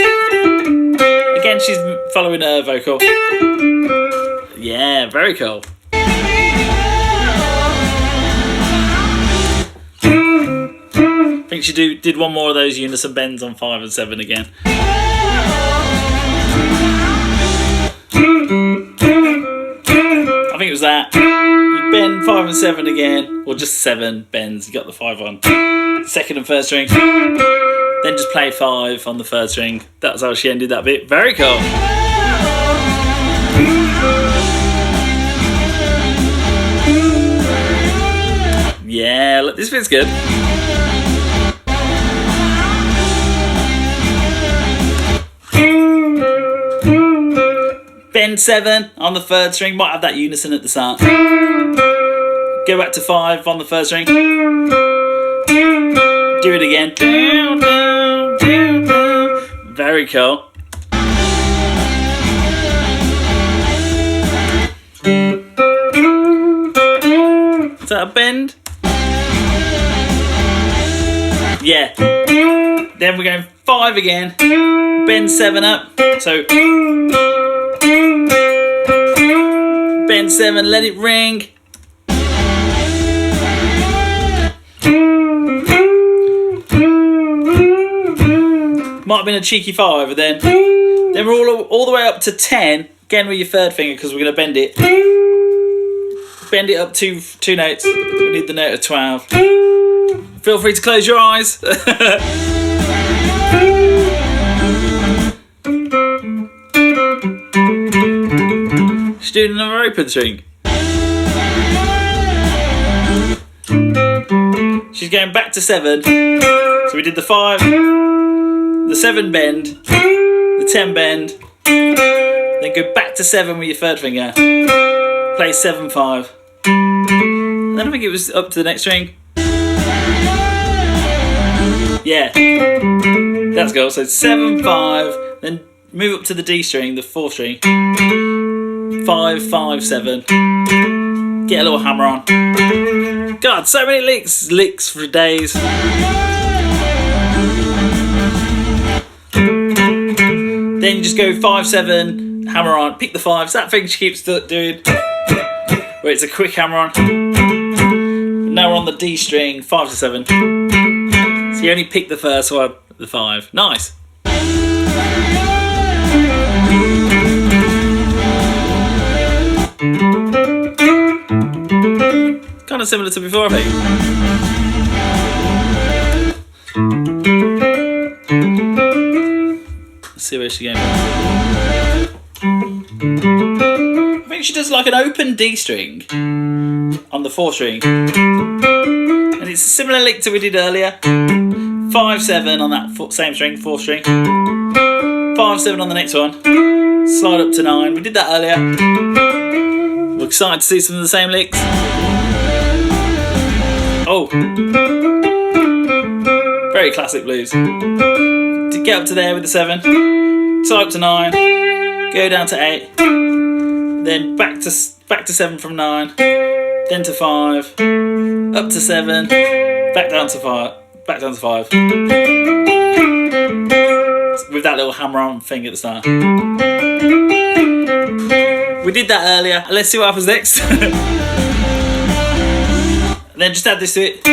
Again, she's following her vocal. Yeah, very cool. I think she did one more of those unison bends on 5 and 7 again. I think it was that. You bend 5 and 7 again, or just 7 bends. You got the 5 on second and third string. Then just play 5 on the third string. That's how she ended that bit. Very cool. Yeah, look, this bit's good. Bend 7 on the third string. Might have that unison at the start. Go back to 5 on the third string. Do it again. Very cool. Is that a bend? Yeah. Then we're going 5 again. Bend 7 up. So bend 7, let it ring. Might have been a cheeky 5, but then we're all the way up to 10. Again with your third finger, because we're going to bend it. Bend it up 2 notes. We need the note of 12. Feel free to close your eyes. She's doing another open string. She's going back to 7. So we did the 5, the 7 bend, the 10 bend, then go back to 7 with your third finger. Play 7, 5. Then I think it was up to the next string. Yeah, that's cool. So 7, 5, then move up to the D string, the 4th string. 5, 5, 7. Get a little hammer on. God, so many licks for days. Then you just go 5, 7, hammer on, pick the 5s. That thing she keeps doing, where it's a quick hammer on. Now we're on the D string, 5 to 7. So you only pick the first one, the 5. Nice. Kind of similar to before, I think. Let's see where she's going. I think she does like an open D string on the 4th string. And it's a similar lick to we did earlier. 5, 7 on that same string, 4th string. 5, 7 on the next one. Slide up to 9. We did that earlier. We're excited to see some of the same licks. Oh. Very classic blues. To get up to there with the 7. Slide up to 9. Go down to 8. Then back to 7 from 9. Then to 5. Up to 7. Back down to 5. Back down to 5. With that little hammer on thing at the start. We did that earlier. Let's see what happens next. Then just add this to it.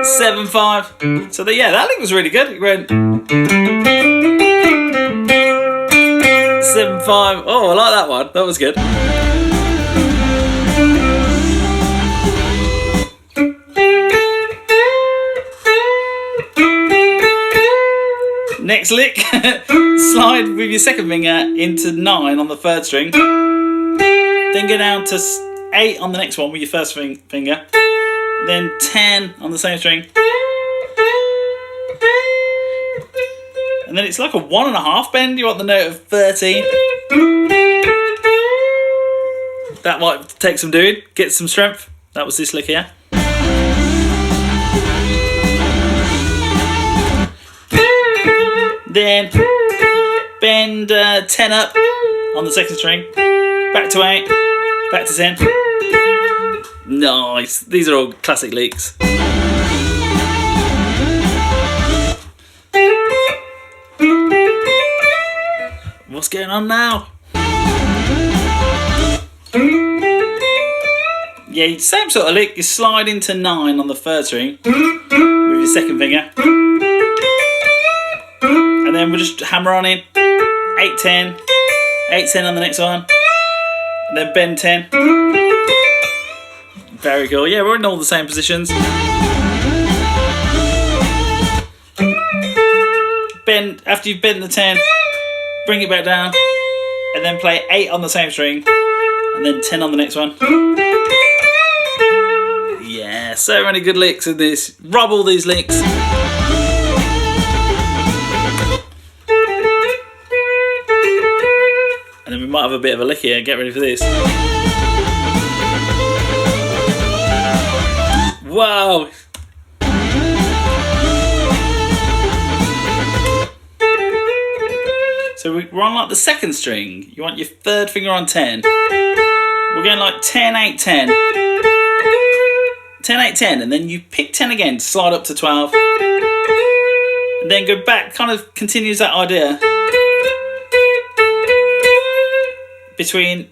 7, 5. So yeah, that lick was really good. It went 7, 5. Oh, I like that one. That was good. Next lick, slide with your second finger into 9 on the third string. Then go down to 8 on the next one with your first finger. Then 10 on the same string. And then it's like a 1.5 bend. You want the note of 13. That might take some doing. Get some strength. That was this lick here. Then bend 10 up on the second string. Back to 8. Back to 10. Nice. These are all classic licks. What's going on now? Yeah, same sort of lick. You slide into 9 on the third string with your second finger. And then we'll just hammer on in. 8, 10. 8, 10 on the next one. And then bend 10. Very cool. Yeah, we're in all the same positions. Bend, after you've bent the 10, bring it back down. And then play 8 on the same string. And then 10 on the next one. Yeah, so many good licks in this. Rub all these licks. And then we might have a bit of a lick here. Get ready for this. Wow. So we're on like the second string. You want your third finger on 10. We're going like 10, 8, 10. 10, 8, 10. And then you pick 10 again, slide up to 12. And then go back, kind of continues that idea. Between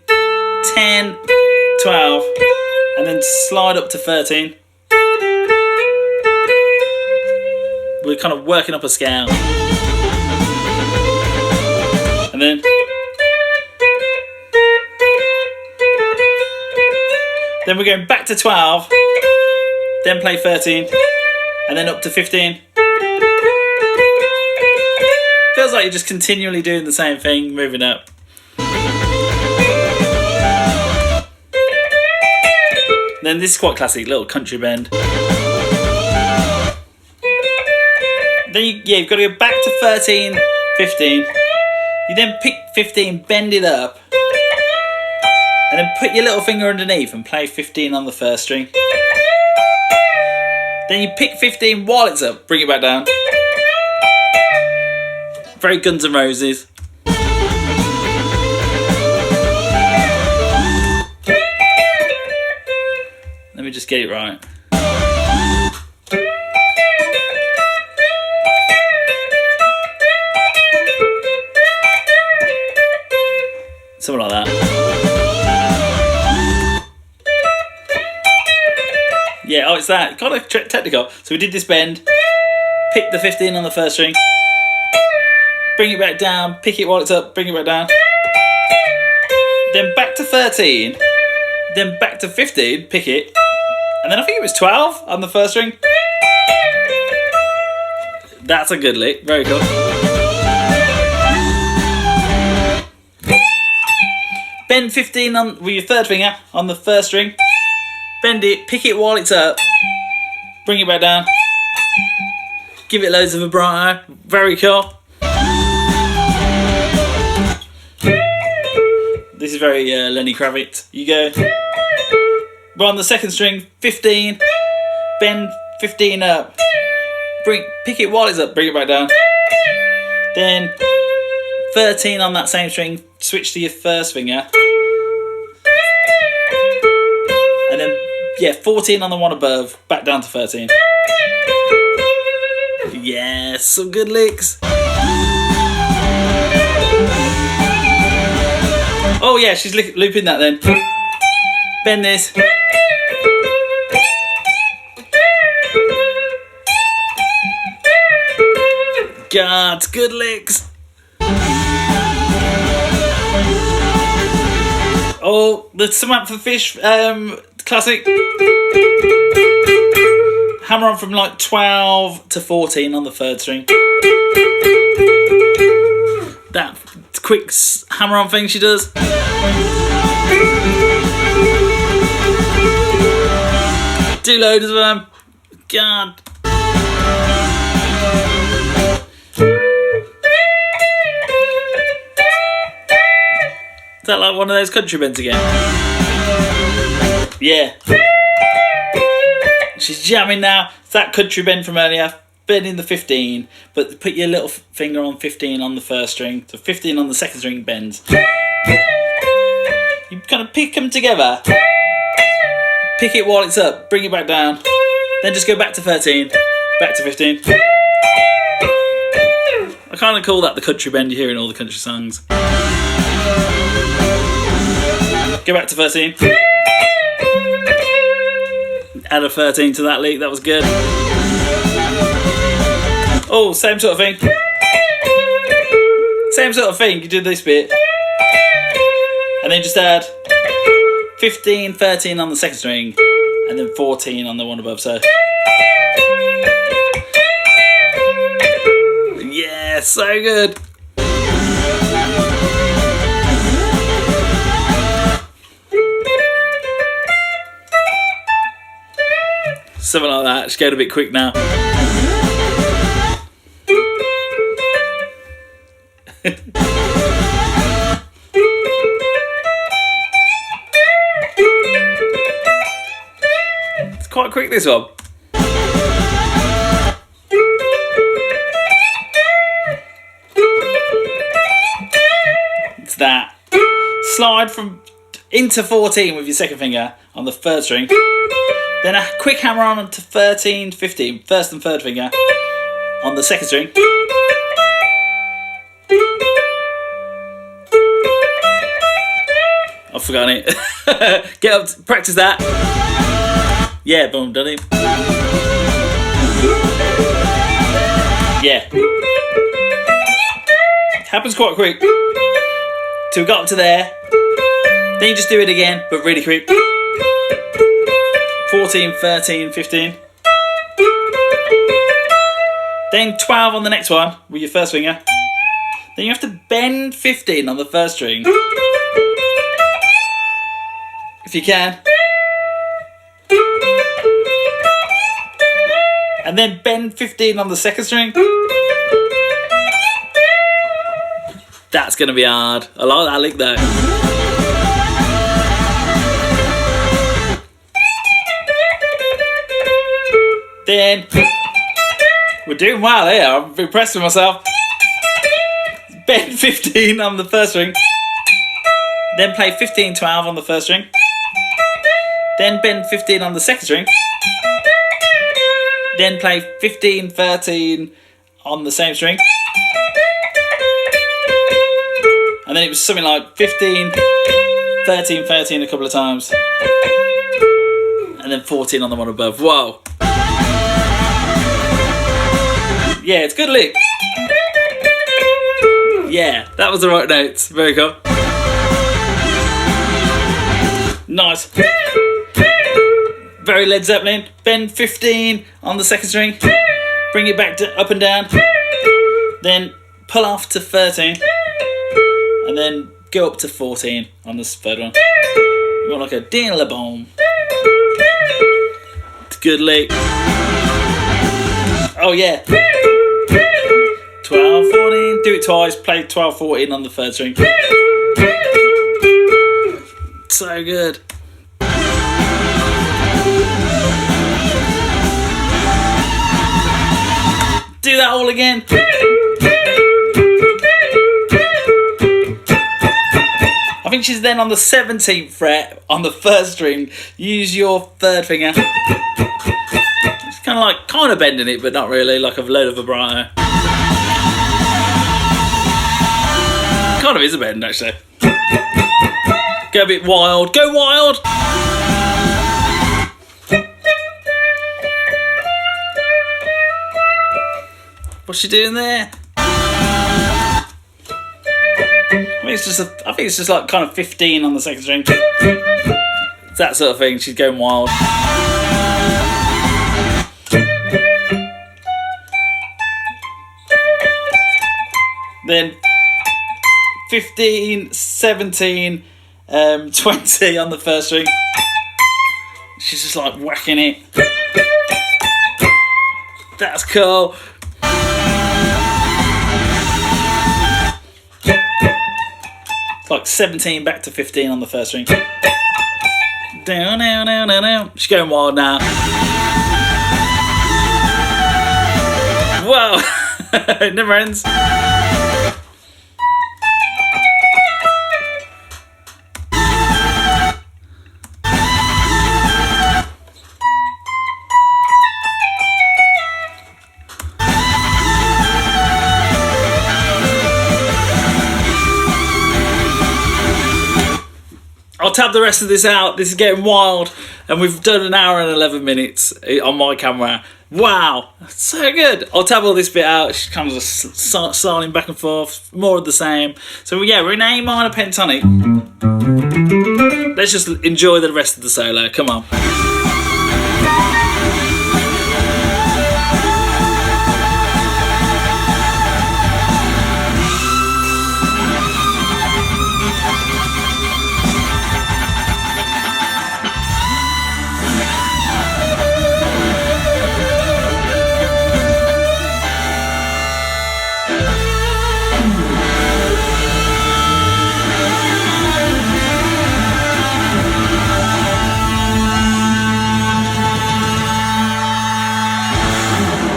10, 12, and then slide up to 13. We're kind of working up a scale. And then we're going back to 12, then play 13, and then up to 15. Feels like you're just continually doing the same thing, moving up. Then this is quite classic, little country bend. Then you've got to go back to 13, 15. You then pick 15, bend it up, and then put your little finger underneath and play 15 on the first string. Then you pick 15 while it's up, bring it back down. Very Guns N' Roses. Let me just get it right. Something like that. Yeah, oh, it's that. Kind of technical. So we did this bend, pick the 15 on the first string, bring it back down, pick it while it's up, bring it back down. Then back to 13, then back to 15, pick it, and then I think it was 12 on the first string. That's a good lick, very cool. Bend 15 on with your third finger on the first string. Bend it, pick it while it's up. Bring it back down. Give it loads of vibrato. Very cool. This is very Lenny Kravitz. You go. We're on the second string, 15. Bend 15 up. Pick it while it's up. Bring it back down. Then 13 on that same string. Switch to your first finger. And then, yeah, 14 on the one above, back down to 13. Yeah, some good licks. Oh yeah, she's looping that then. Bend this. God, good licks. Oh, the Samantha Fish classic hammer on from like 12 to 14 on the third string. That quick hammer on thing she does. Do loads of them. God. Is that like one of those country bends again? Yeah. She's jamming now. It's that country bend from earlier. Bending the 15, but put your little finger on 15 on the first string. So 15 on the second string bends. You kind of pick them together. Pick it while it's up. Bring it back down. Then just go back to 13. Back to 15. I kind of call that the country bend you hear in all the country songs. Go back to 13. Add a 13 to that leak. That was good. Oh, same sort of thing. Same sort of thing. You do this bit. And then just add 15, 13 on the second string. And then 14 on the one above. So. Yeah, so good. Something like that. Just going a bit quick now. It's quite quick, this one. It's that. Slide from into 14 with your second finger on the third string. Then a quick hammer on to 13, 15, first and third finger on the second string. I've forgotten it. Get up, practice that. Yeah, boom, done it. Yeah. Happens quite quick. So we got up to there. Then you just do it again, but really quick. 14, 13, 15. Then 12 on the next one with your first finger. Then you have to bend 15 on the first string. If you can. And then bend 15 on the second string. That's going to be hard. I like that lick though. Then, we're doing well here. I'm impressed with myself. Bend 15 on the first string. Then play 15, 12 on the first string. Then bend 15 on the second string. Then play 15, 13 on the same string. And then it was something like 15, 13, 13 a couple of times. And then 14 on the one above. Whoa. Yeah, it's a good lick. Yeah, that was the right notes. Very cool. Nice. Very Led Zeppelin. Bend 15 on the second string. Bring it back to up and down. Then pull off to 13. And then go up to 14 on this third one. You want like a ding-a-la-boom. It's a good lick. Oh yeah. 12, 14, do it twice, play 12, 14 on the third string. So good. Do that all again. I think she's then on the 17th fret on the first string. Use your third finger. It's kind of bending it, but not really, like a load of vibrato. Kind of is a bend, actually. Go a bit wild. Go wild! What's she doing there? I think it's just like kind of 15 on the second string. It's that sort of thing. She's going wild. 15, 17, 20 on the first string. She's just like whacking it. That's cool. It's like 17 back to 15 on the first string. Down, down, down, down, down. She's going wild now. Whoa! It never ends. I'll tab the rest of this out. This is getting wild. And we've done an hour and 11 minutes on my camera. Wow, so good. I'll tab all this bit out. She comes styling back and forth, more of the same. So yeah, we're in A minor pentatonic. Let's just enjoy the rest of the solo. Come on.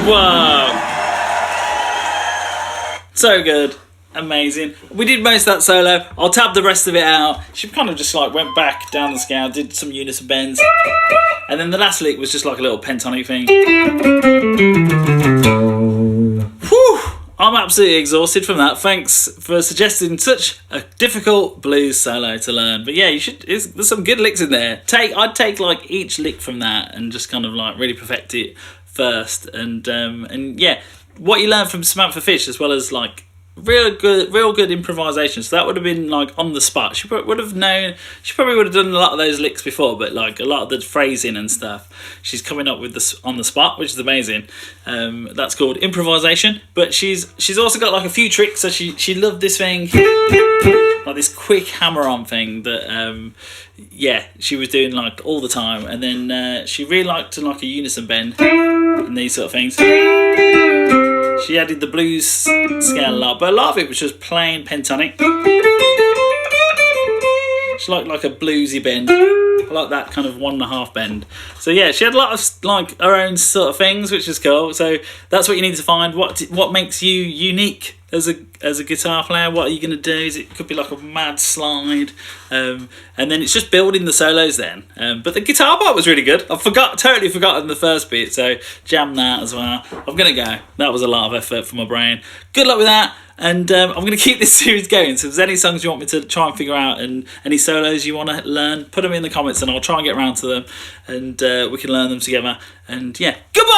Whoa! So good. Amazing. We did most of that solo. I'll tab the rest of it out. She kind of just like went back down the scale, did some unison bends. And then the last lick was just like a little pentatonic thing. Whew! I'm absolutely exhausted from that. Thanks for suggesting such a difficult blues solo to learn. But yeah, you should. There's some good licks in there. I'd take like each lick from that and just kind of like really perfect it first. And yeah, what you learn from Samantha Fish, as well as like real good improvisation. So that would have been like on the spot. She probably would have known. She probably would have done a lot of those licks before, but like a lot of the phrasing and stuff, she's coming up with this on the spot, which is amazing. That's called improvisation. But she's also got like a few tricks. So she loved this thing, like this quick hammer-on thing that yeah, she was doing like all the time. And then she really liked like a unison bend and these sort of things. She added the blues scale a lot, but a lot of it was just plain pentatonic. She liked like a bluesy bend. I like that kind of 1.5 bend. So yeah, she had a lot of like her own sort of things, which is cool. So that's what you need to find. What makes you unique as a guitar player? What are you going to do? It could be like a mad slide, and then it's just building the solos then. But the guitar part was really good. I totally forgotten the first bit, so jam that as well. I'm going to go. That was a lot of effort for my brain. Good luck with that. And I'm going to keep this series going. So if there's any songs you want me to try and figure out and any solos you want to learn, put them in the comments and I'll try and get around to them and we can learn them together. And yeah, goodbye!